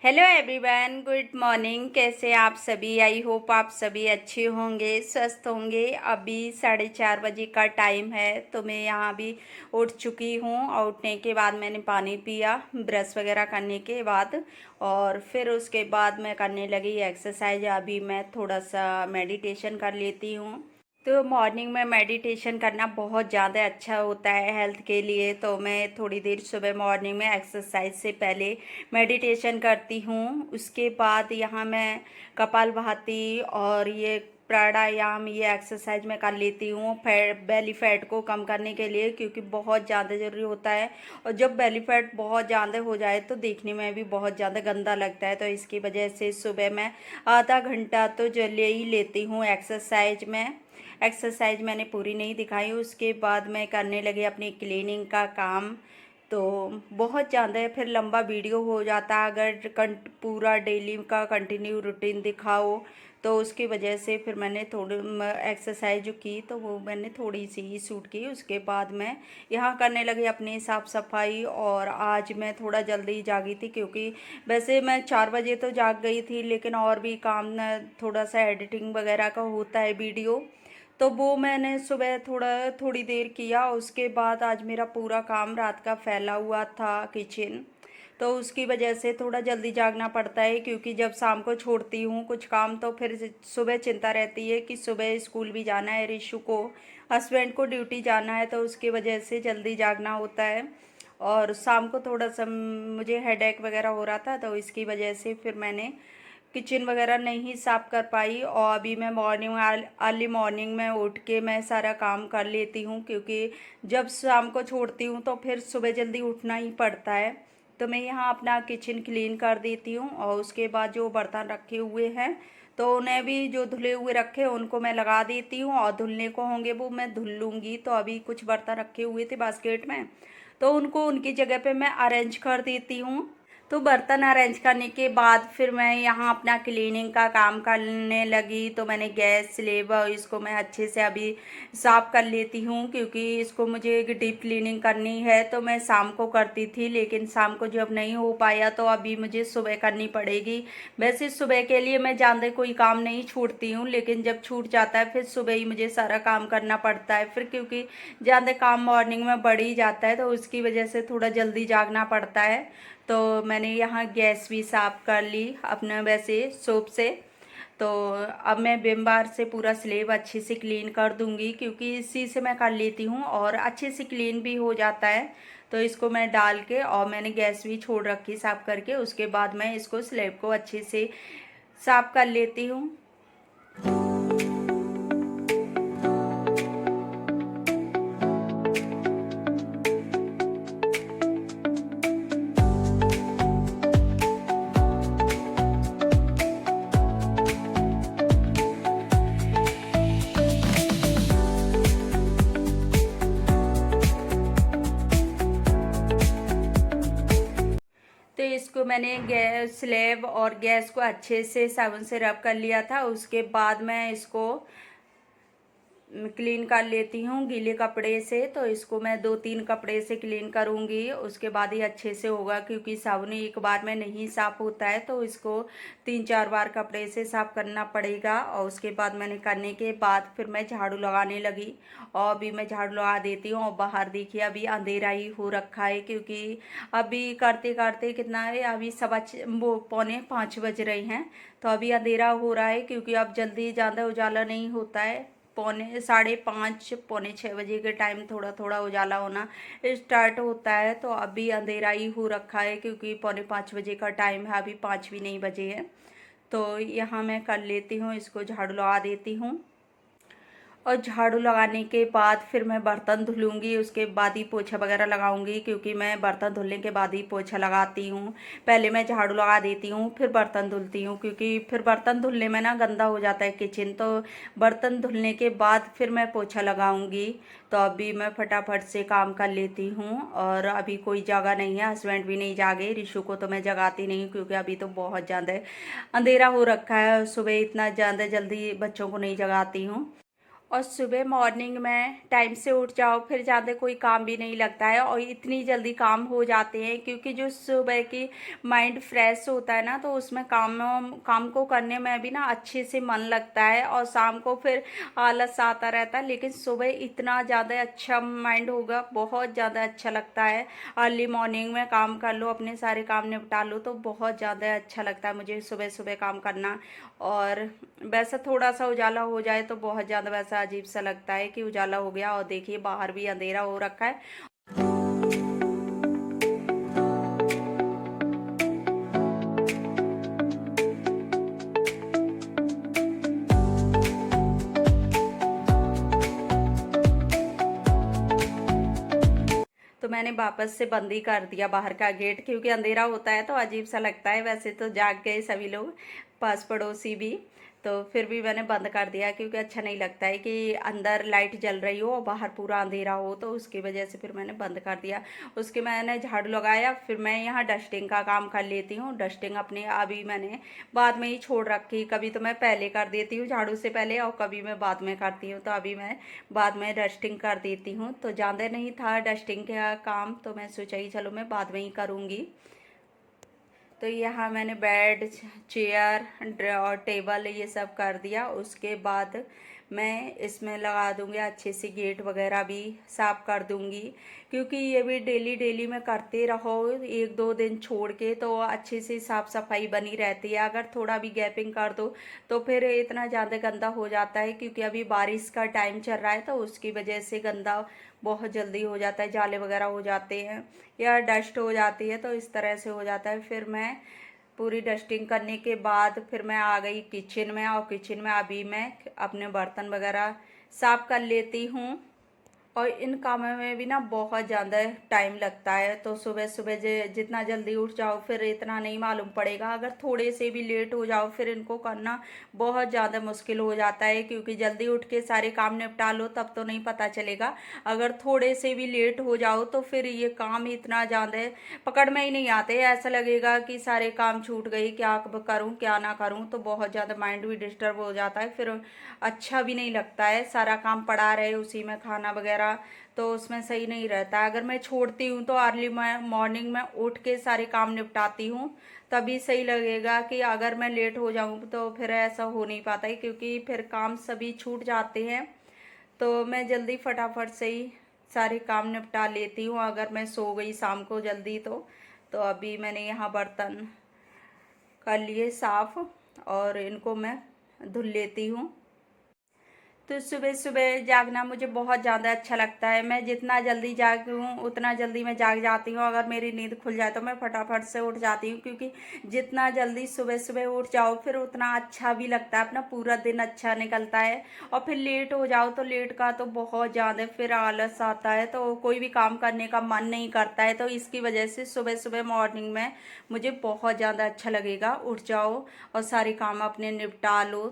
Hello everyone, good morning. कैसे आप सभी? आई होप आप सभी अच्छे होंगे, स्वस्थ होंगे। अभी 4:30 बजे का टाइम है, तो मैं यहाँ भी उठ चुकी हूँ और उठने के बाद मैंने पानी पिया ब्रश वगैरह करने के बाद। और फिर उसके बाद मैं करने लगी एक्सरसाइज। अभी मैं थोड़ा सा मेडिटेशन कर लेती हूँ। तो मॉर्निंग में मेडिटेशन करना बहुत ज़्यादा अच्छा होता है हेल्थ के लिए। तो मैं थोड़ी देर सुबह मॉर्निंग में एक्सरसाइज से पहले मेडिटेशन करती हूँ। उसके बाद यहाँ मैं कपालभाति और ये प्राणायाम, ये एक्सरसाइज मैं कर लेती हूँ बेली फैट को कम करने के लिए, क्योंकि बहुत ज़्यादा ज़रूरी होता है। और जब बेली फैट बहुत ज़्यादा हो जाए तो देखने में भी बहुत ज़्यादा गंदा लगता है। तो इसकी वजह से सुबह मैं आधा घंटा तो ले ही लेती हूँ एक्सरसाइज में। एक्सरसाइज मैंने पूरी नहीं दिखाई। उसके बाद मैं करने लगी अपनी क्लीनिंग का काम। तो बहुत ज़्यादा फिर लंबा वीडियो हो जाता है अगर पूरा डेली का कंटिन्यू रूटीन दिखाओ। तो उसकी वजह से फिर मैंने थोड़ी एक्सरसाइज जो की तो वो मैंने थोड़ी सी ही शूट की। उसके बाद मैं यहाँ करने लगी अपनी साफ़ सफाई। और आज मैं थोड़ा जल्दी जागी थी, क्योंकि वैसे मैं 4 बजे तो जाग गई थी, लेकिन और भी काम न थोड़ा सा एडिटिंग वगैरह का होता है वीडियो, तो वो मैंने सुबह थोड़ी देर किया। उसके बाद आज मेरा पूरा काम रात का फैला हुआ था किचन, तो उसकी वजह से थोड़ा जल्दी जागना पड़ता है, क्योंकि जब शाम को छोड़ती हूँ कुछ काम तो फिर सुबह चिंता रहती है कि सुबह स्कूल भी जाना है ऋषु को, हस्बैंड को ड्यूटी जाना है, तो उसकी वजह से जल्दी जागना होता है। और शाम को थोड़ा सा मुझे हेडेक वगैरह हो रहा था, तो इसकी वजह से फिर मैंने किचन वगैरह नहीं साफ़ कर पाई। और अभी मैं अर्ली मॉर्निंग में उठ के मैं सारा काम कर लेती हूँ, क्योंकि जब शाम को छोड़ती हूँ तो फिर सुबह जल्दी उठना ही पड़ता है। तो मैं यहाँ अपना किचन क्लीन कर देती हूँ। और उसके बाद जो बर्तन रखे हुए हैं तो उन्हें भी, जो धुले हुए रखे उनको मैं लगा देती हूँ, और धुलने को होंगे वो मैं धुल लूँगी। तो अभी कुछ बर्तन रखे हुए थे बास्केट में, तो उनको उनकी जगह पे मैं अरेंज कर देती हूँ। तो बर्तन अरेंज करने के बाद फिर मैं यहाँ अपना क्लीनिंग का काम करने लगी। तो मैंने गैस स्लेब इसको मैं अच्छे से अभी साफ़ कर लेती हूँ, क्योंकि इसको मुझे एक डीप क्लीनिंग करनी है। तो मैं शाम को करती थी, लेकिन शाम को जब नहीं हो पाया तो अभी मुझे सुबह करनी पड़ेगी। वैसे सुबह के लिए मैं ज़्यादा कोई काम नहीं छोड़ती हूँ, लेकिन जब छूट जाता है फिर सुबह ही मुझे सारा काम करना पड़ता है फिर, क्योंकि ज़्यादा काम मॉर्निंग में बढ़ ही जाता है, तो उसकी वजह से थोड़ा जल्दी जागना पड़ता है। तो मैंने यहाँ गैस भी साफ़ कर ली अपने वैसे सोप से। तो अब मैं विम बार से पूरा स्लेब अच्छे से क्लीन कर दूंगी, क्योंकि इसी से मैं कर लेती हूँ और अच्छे से क्लीन भी हो जाता है। तो इसको मैं डाल के, और मैंने गैस भी छोड़ रखी साफ़ करके, उसके बाद मैं इसको स्लेब को अच्छे से साफ़ कर लेती हूँ। तो इसको मैंने गैस स्लेब और गैस को अच्छे से साबुन से रब कर लिया था। उसके बाद मैं इसको क्लीन कर लेती हूँ गीले कपड़े से। तो इसको मैं 2-3 कपड़े से क्लीन करूँगी, उसके बाद ही अच्छे से होगा, क्योंकि साबुन एक बार में नहीं साफ़ होता है, तो इसको 3-4 बार कपड़े से साफ़ करना पड़ेगा। और उसके बाद मैंने करने के बाद फिर मैं झाड़ू लगाने लगी, और अभी मैं झाड़ू लगा देती हूँ। और बाहर देखिए अभी अंधेरा ही हो रखा है, क्योंकि अभी करते करते कितना है, अभी वो 4:45 बज रहे हैं। तो अभी अंधेरा हो रहा है, क्योंकि अब जल्दी ज़्यादा उजाला नहीं होता है। 5:30 5:45 के टाइम थोड़ा थोड़ा उजाला होना स्टार्ट होता है। तो अभी अंधेरा ही हो रखा है, क्योंकि 4:45 का टाइम है, अभी 5 भी नहीं बजे हैं। तो यहाँ मैं कर लेती हूँ, इसको झाड़ू लगा देती हूँ। और झाड़ू लगाने के बाद फिर मैं बर्तन धुलूँगी, उसके बाद ही पोछा वगैरह लगाऊंगी, क्योंकि मैं बर्तन धुलने के बाद ही पोछा लगाती हूँ। पहले मैं झाड़ू लगा देती हूँ फिर बर्तन धुलती हूँ, क्योंकि फिर बर्तन धुलने में ना गंदा हो जाता है किचन। तो बर्तन धुलने के बाद फिर मैं पोछा लगाऊंगी। तो अभी मैं फटाफट से काम कर लेती हूँ। और अभी कोई जागा नहीं है, हस्बैंड भी नहीं जागे। ऋषु को तो मैं जगाती नहीं, क्योंकि अभी तो बहुत ज़्यादा अंधेरा हो रखा है, सुबह इतना ज़्यादा जल्दी बच्चों को नहीं जगाती हूँ। और सुबह मॉर्निंग में टाइम से उठ जाओ फिर ज़्यादा कोई काम भी नहीं लगता है और इतनी जल्दी काम हो जाते हैं, क्योंकि जो सुबह की माइंड फ्रेश होता है ना, तो उसमें काम काम को करने में भी ना अच्छे से मन लगता है, और शाम को फिर आलस आता रहता है। लेकिन सुबह इतना ज़्यादा अच्छा माइंड होगा, बहुत ज़्यादा अच्छा लगता है। अर्ली मॉर्निंग में काम कर लो, अपने सारे काम निपटा लो, तो बहुत ज़्यादा अच्छा लगता है मुझे सुबह सुबह काम करना। और वैसा थोड़ा सा उजाला हो जाए तो बहुत ज़्यादा वैसा अजीब सा लगता है कि उजाला हो गया, और देखिए बाहर भी अंधेरा हो रखा है। तो मैंने वापस से बंद ही कर दिया बाहर का गेट, क्योंकि अंधेरा होता है तो अजीब सा लगता है। वैसे तो जाग गए सभी लोग, पास पड़ोसी भी, तो फिर भी मैंने बंद कर दिया, क्योंकि अच्छा नहीं लगता है कि अंदर लाइट जल रही हो और बाहर पूरा अंधेरा हो, तो उसकी वजह से फिर मैंने बंद कर दिया। उसके मैंने झाड़ू लगाया, फिर मैं यहाँ डस्टिंग का काम कर लेती हूँ। डस्टिंग अपने अभी मैंने बाद में ही छोड़ रखी, कभी तो मैं पहले कर देती हूँ झाड़ू से पहले, और कभी मैं बाद में करती हूँ, तो अभी मैं बाद में डस्टिंग कर देती हूँ। तो ज़्यादा नहीं था डस्टिंग का काम, तो मैं सोचा ही चलो मैं बाद में ही करूँगी। तो यहाँ मैंने बेड, चेयर और टेबल ये सब कर दिया। उसके बाद मैं इसमें लगा दूँगी अच्छे से, गेट वगैरह भी साफ़ कर दूँगी, क्योंकि ये भी डेली डेली में करते रहो, एक दो दिन छोड़ के, तो अच्छे से साफ़ सफाई बनी रहती है। अगर थोड़ा भी गैपिंग कर दो तो फिर इतना ज़्यादा गंदा हो जाता है, क्योंकि अभी बारिश का टाइम चल रहा है, तो उसकी वजह से गंदा बहुत जल्दी हो जाता है, जाले वगैरह हो जाते हैं या डस्ट हो जाती है, तो इस तरह से हो जाता है। फिर मैं पूरी डस्टिंग करने के बाद फिर मैं आ गई किचन में, और किचन में अभी मैं अपने बर्तन वगैरह साफ कर लेती हूँ। और इन कामों में भी ना बहुत ज़्यादा टाइम लगता है, तो सुबह सुबह जितना जल्दी उठ जाओ फिर इतना नहीं मालूम पड़ेगा। अगर थोड़े से भी लेट हो जाओ फिर इनको करना बहुत ज़्यादा मुश्किल हो जाता है, क्योंकि जल्दी उठ के सारे काम निपटा लो तब तो नहीं पता चलेगा। अगर थोड़े से भी लेट हो जाओ तो फिर ये काम इतना ज़्यादा पकड़ में ही नहीं आते, ऐसा लगेगा कि सारे काम छूट गए, क्या करूँ क्या ना करूँ, तो बहुत ज़्यादा माइंड भी डिस्टर्ब हो जाता है, फिर अच्छा भी नहीं लगता है। सारा काम पड़ा रहे उसी में, खाना वगैरह, तो उसमें सही नहीं रहता। अगर मैं छोड़ती हूँ तो अर्ली मॉर्निंग में उठ के सारे काम निपटाती हूँ, तभी सही लगेगा। कि अगर मैं लेट हो जाऊँ तो फिर ऐसा हो नहीं पाता है, क्योंकि फिर काम सभी छूट जाते हैं। तो मैं जल्दी फटाफट से ही सारे काम निपटा लेती हूँ, अगर मैं सो गई शाम को जल्दी तो अभी मैंने यहाँ बर्तन कर लिए साफ़, और इनको मैं धुल लेती हूँ। तो सुबह सुबह जागना मुझे बहुत ज़्यादा अच्छा लगता है। मैं जितना जल्दी जागूँ उतना जल्दी मैं जाग जाती हूँ। अगर मेरी नींद खुल जाए तो मैं फटाफट से उठ जाती हूँ, क्योंकि जितना जल्दी सुबह सुबह उठ जाओ फिर उतना अच्छा भी लगता है, अपना पूरा दिन अच्छा निकलता है। और फिर लेट हो जाओ तो लेट का तो बहुत ज़्यादा फिर आलस आता है, तो कोई भी काम करने का मन नहीं करता है। तो इसकी वजह से सुबह सुबह मॉर्निंग में मुझे बहुत ज़्यादा अच्छा लगेगा, उठ जाओ और सारे काम अपने निपटा लो,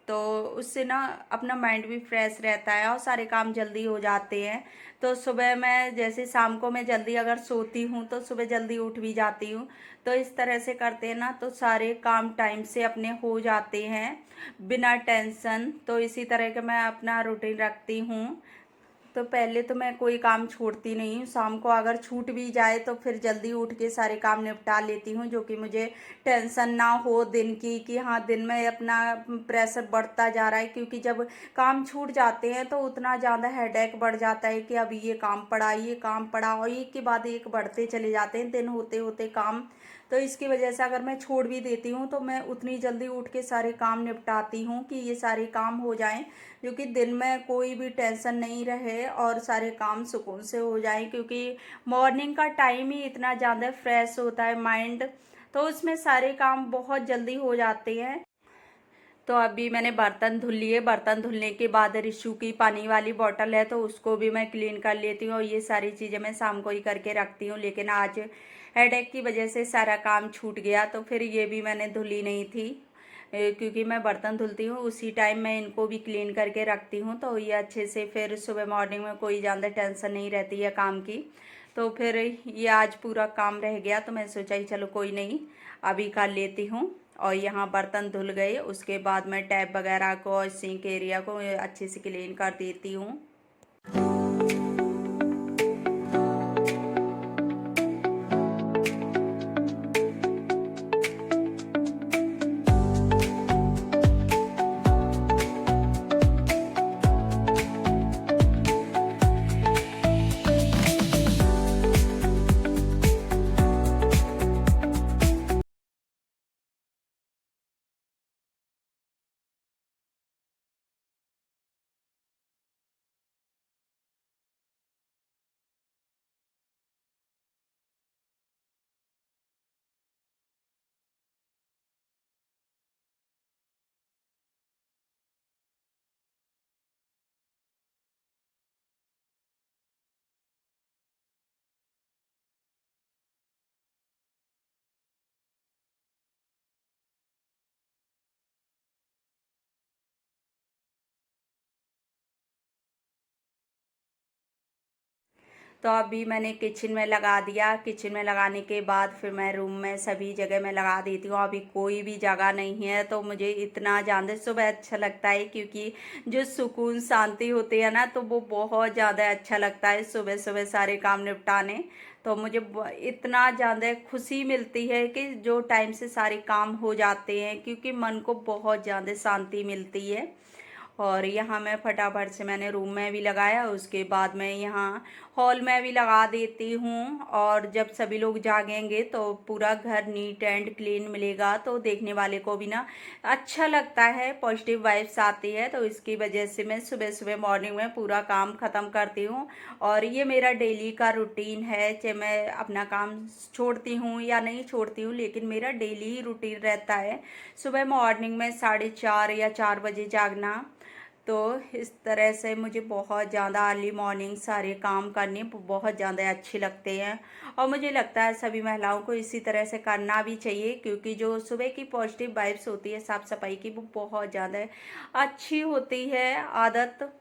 तो उससे ना अपना माइंड भी फ्रेश रहता है और सारे काम जल्दी हो जाते हैं। तो सुबह मैं जैसे शाम को मैं जल्दी अगर सोती हूँ तो सुबह जल्दी उठ भी जाती हूँ। तो इस तरह से करते हैं ना तो सारे काम टाइम से अपने हो जाते हैं बिना टेंशन। तो इसी तरह का मैं अपना रूटीन रखती हूँ। तो पहले तो मैं कोई काम छोड़ती नहीं हूँ, शाम को अगर छूट भी जाए तो फिर जल्दी उठ के सारे काम निपटा लेती हूँ, जो कि मुझे टेंशन ना हो दिन की, कि हाँ दिन में अपना प्रेशर बढ़ता जा रहा है। क्योंकि जब काम छूट जाते हैं तो उतना ज़्यादा हेडेक बढ़ जाता है कि अभी ये काम पड़ा, ये काम पड़ा, और एक के बाद एक बढ़ते चले जाते हैं दिन होते होते काम। तो इसकी वजह से अगर मैं छोड़ भी देती हूँ तो मैं उतनी जल्दी उठ के सारे काम निपटाती हूँ कि ये सारे काम हो जाएं, जो कि दिन में कोई भी टेंशन नहीं रहे और सारे काम सुकून से हो जाएं। क्योंकि मॉर्निंग का टाइम ही इतना ज़्यादा फ्रेश होता है माइंड, तो उसमें सारे काम बहुत जल्दी हो जाते हैं। तो अभी मैंने बर्तन धुल लिए, बर्तन धुलने के बाद रिशु की पानी वाली बोतल है तो उसको भी मैं क्लीन कर लेती हूँ, और ये सारी चीज़ें मैं शाम को ही करके रखती हूँ। लेकिन आज हेडेक की वजह से सारा काम छूट गया, तो फिर ये भी मैंने धुली नहीं थी, क्योंकि मैं बर्तन धुलती हूँ उसी टाइम मैं इनको भी क्लीन करके रखती हूँ, तो ये अच्छे से फिर सुबह मॉर्निंग में कोई ज़्यादा टेंशन नहीं रहती है काम की। तो फिर ये आज पूरा काम रह गया, तो मैं सोचा ही चलो कोई नहीं अभी कर लेती हूँ। और यहाँ बर्तन धुल गए। उसके बाद मैं टैप वगैरह को और सिंक एरिया को अच्छे से क्लीन कर देती हूँ। तो अभी मैंने किचन में लगा दिया। किचन में लगाने के बाद फिर मैं रूम में सभी जगह में लगा देती हूँ। अभी कोई भी जगह नहीं है तो मुझे इतना ज़्यादा सुबह अच्छा लगता है, क्योंकि जो सुकून शांति होती है ना, तो वो बहुत ज़्यादा अच्छा लगता है सुबह सुबह सारे काम निपटाने। तो मुझे इतना ज़्यादा खुशी मिलती है कि जो टाइम से सारे काम हो जाते हैं, क्योंकि मन को बहुत ज़्यादा शांति मिलती है। और यहाँ मैं फटाफट से मैंने रूम में भी लगाया, उसके बाद मैं यहाँ हॉल में भी लगा देती हूँ। और जब सभी लोग जागेंगे तो पूरा घर नीट एंड क्लीन मिलेगा, तो देखने वाले को भी ना अच्छा लगता है, पॉजिटिव वाइब्स आती है। तो इसकी वजह से मैं सुबह सुबह मॉर्निंग में पूरा काम ख़त्म करती हूँ। और ये मेरा डेली का रूटीन है, चाहे मैं अपना काम छोड़ती हूँ या नहीं छोड़ती हूँ, लेकिन मेरा डेली ही रूटीन रहता है सुबह मॉर्निंग में 4:30 या 4 बजे जागना। तो इस तरह से मुझे बहुत ज़्यादा अर्ली मॉर्निंग सारे काम करने बहुत ज़्यादा अच्छे लगते हैं। और मुझे लगता है सभी महिलाओं को इसी तरह से करना भी चाहिए, क्योंकि जो सुबह की पॉजिटिव वाइब्स होती है साफ़ सफाई की, वो बहुत ज़्यादा अच्छी होती है आदत।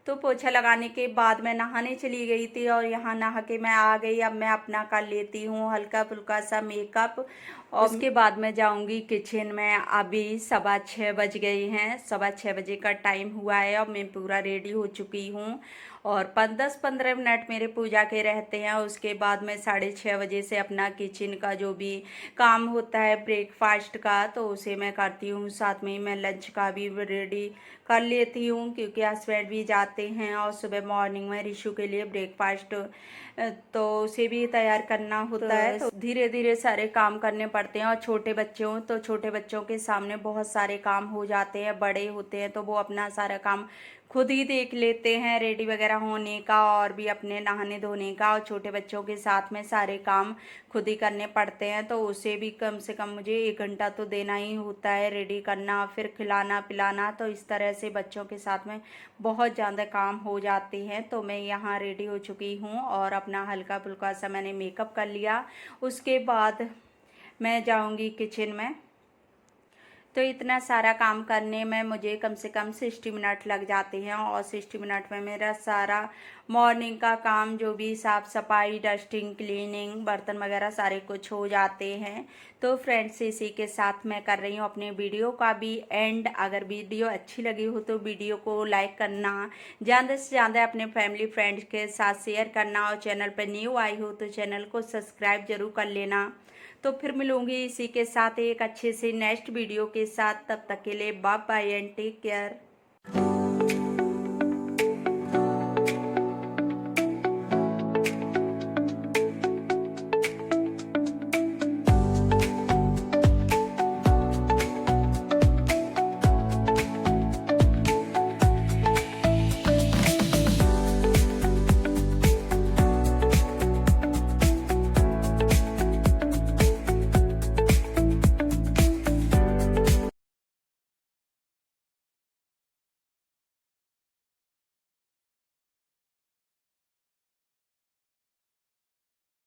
तो पोछा लगाने के बाद मैं नहाने चली गई थी, और यहाँ नहा के मैं आ गई। अब मैं अपना कर लेती हूँ हल्का फुल्का सा मेकअप, और उसके बाद मैं जाऊँगी किचन में। अभी 6:15 बज गए हैं, 6:15 बजे का टाइम हुआ है। अब मैं पूरा रेडी हो चुकी हूँ, और 10-15 मिनट मेरे पूजा के रहते हैं। उसके बाद मैं 6:30 बजे से अपना किचन का जो भी काम होता है ब्रेकफास्ट का, तो उसे मैं करती हूँ। साथ में ही मैं लंच का भी रेडी कर लेती हूँ, क्योंकि हस्बैंड भी जाते हैं और सुबह मॉर्निंग में रिशु के लिए ब्रेकफास्ट तो उसे भी तैयार करना होता है। तो धीरे धीरे सारे काम करने पड़ते हैं। और छोटे बच्चे हों तो छोटे बच्चों के सामने बहुत सारे काम हो जाते हैं, बड़े होते हैं तो वो अपना सारा काम खुद ही देख लेते हैं, रेडी वगैरह होने का और भी अपने नहाने धोने का। और छोटे बच्चों के साथ में सारे काम खुद ही करने पड़ते हैं, तो उसे भी कम से कम मुझे 1 घंटा तो देना ही होता है, रेडी करना, फिर खिलाना पिलाना। तो इस तरह से बच्चों के साथ में बहुत ज़्यादा काम हो जाते हैं। तो मैं यहाँ रेडी हो चुकी हूँ, और अपना हल्का फुल्का सा मैंने मेकअप कर लिया। उसके बाद मैं जाऊँगी किचन में। तो इतना सारा काम करने में मुझे कम से कम 60 मिनट लग जाते हैं, और 60 मिनट में मेरा सारा मॉर्निंग का काम जो भी साफ़ सफाई, डस्टिंग, क्लीनिंग, बर्तन वगैरह सारे कुछ हो जाते हैं। तो फ्रेंड्स, इसी के साथ मैं कर रही हूँ अपने वीडियो का भी एंड। अगर वीडियो अच्छी लगी हो तो वीडियो को लाइक करना, ज़्यादा से ज़्यादा अपने फैमिली फ्रेंड्स के साथ शेयर करना, और चैनल पर न्यू आई हो तो चैनल को सब्सक्राइब जरूर कर लेना। तो फिर मिलूंगी इसी के साथ एक अच्छे से नेक्स्ट वीडियो के साथ। तब तक के लिए bye bye and take care.